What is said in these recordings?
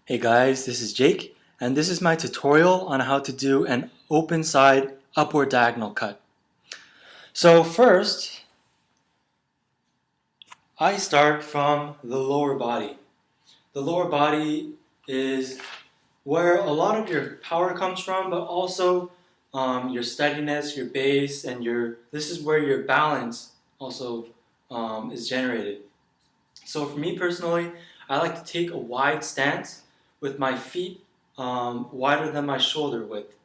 Hey guys, this is Jake, and this is my tutorial on how to do an open side upward diagonal cut. So first, I start from the lower body. The lower body is where a lot of your power comes from, but also your steadiness, your base, and this is where your balance also is generated. So for me personally, I like to take a wide stance with my feet wider than my shoulder width.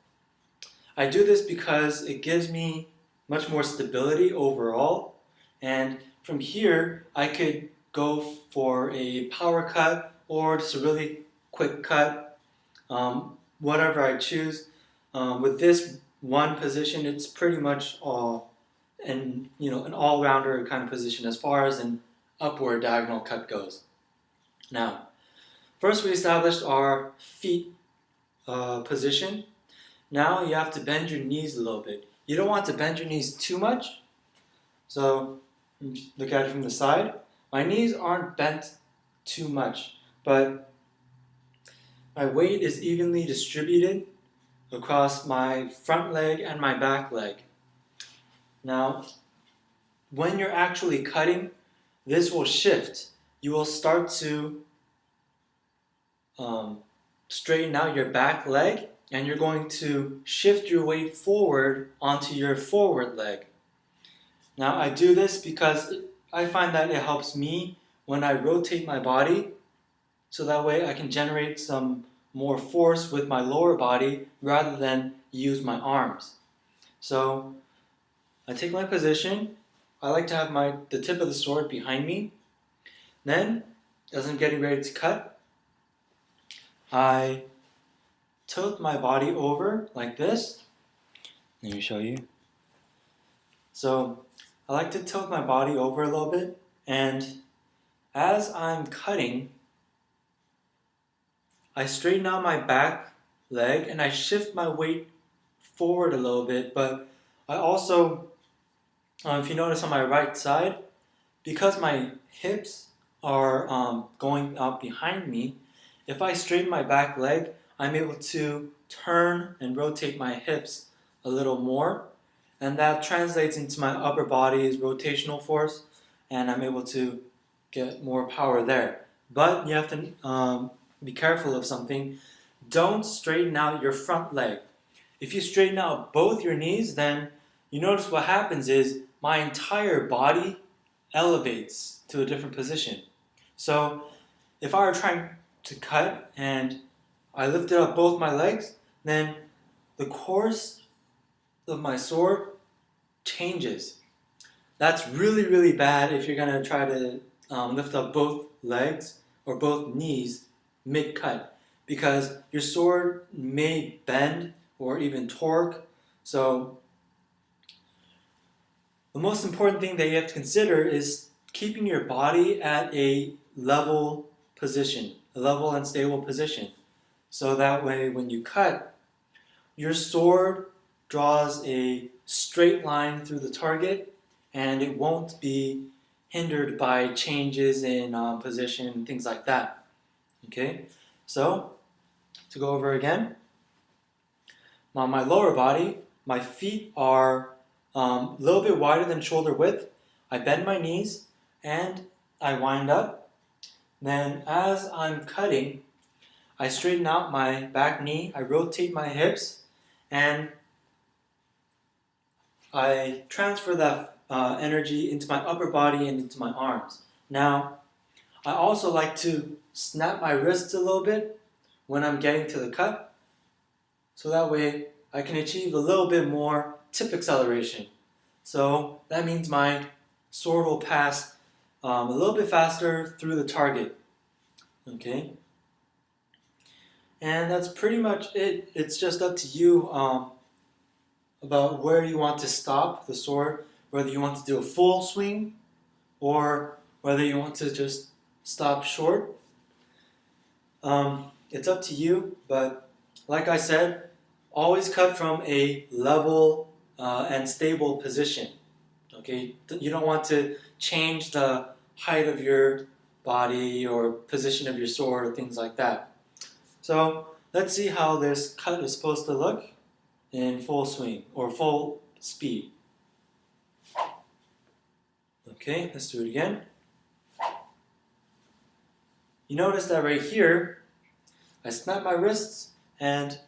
I do this because it gives me much more stability overall, and from here I could go for a power cut or just a really quick cut, whatever I choose. With this one position, it's pretty much an all-rounder kind of position as far as an upward diagonal cut goes. Now, first we established our feet position. Now you have to bend your knees a little bit. You don't want to bend your knees too much. So look at it from the side. My knees aren't bent too much, but my weight is evenly distributed across my front leg and my back leg. Now, when you're actually cutting, this will shift. You will start to straighten out your back leg, and you're going to shift your weight forward onto your forward leg. Now I do this because I find that it helps me when I rotate my body, so that way I can generate some more force with my lower body rather than use my arms. So I take my position. I like to have the tip of the sword behind me. Then, as I'm getting ready to cut, I tilt my body over like this. Let me show you. So I like to tilt my body over a little bit, and as I'm cutting, I straighten out my back leg and I shift my weight forward a little bit, but I also, if you notice on my right side, because my hips are going out behind me, if I straighten my back leg, I'm able to turn and rotate my hips a little more, and that translates into my upper body's rotational force, and I'm able to get more power there. But you have to be careful of something. Don't straighten out your front leg. If you straighten out both your knees, then you notice what happens is my entire body elevates to a different position. So if I were trying to cut and I lifted up both my legs, then the course of my sword changes. That's really, really bad if you're going to try to lift up both legs or both knees mid-cut, because your sword may bend or even torque. So the most important thing that you have to consider is keeping your body at a level position, a level and stable position. So that way when you cut, your sword draws a straight line through the target and it won't be hindered by changes in position, things like that. Okay, so to go over again, on my lower body, my feet are a little bit wider than shoulder width. I bend my knees and I wind up. Then as I'm cutting, I straighten out my back knee, I rotate my hips, and I transfer that energy into my upper body and into my arms. Now, I also like to snap my wrists a little bit when I'm getting to the cut, so that way I can achieve a little bit more tip acceleration. So that means my sword will pass a little bit faster through the target. Okay? And that's pretty much it. It's just up to you about where you want to stop the sword, whether you want to do a full swing or whether you want to just stop short. It's up to you, but like I said, always cut from a level and stable position. Okay, you don't want to change the height of your body or position of your sword or things like that. So let's see how this cut is supposed to look in full swing or full speed. Okay, let's do it again. You notice that right here, I snap my wrists and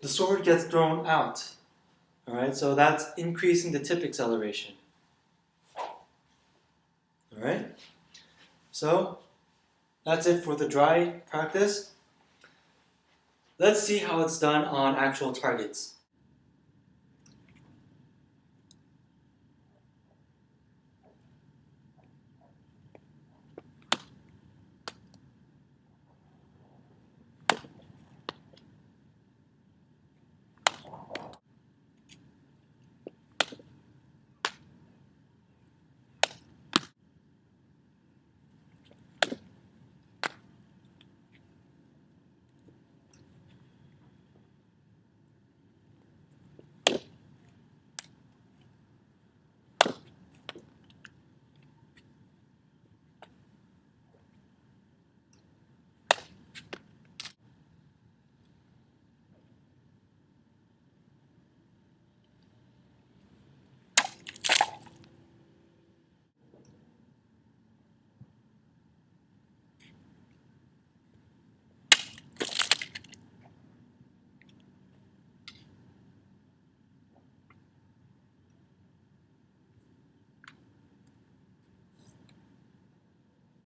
the sword gets thrown out. Alright, so that's increasing the tip acceleration. Alright, so that's it for the dry practice. Let's see how it's done on actual targets.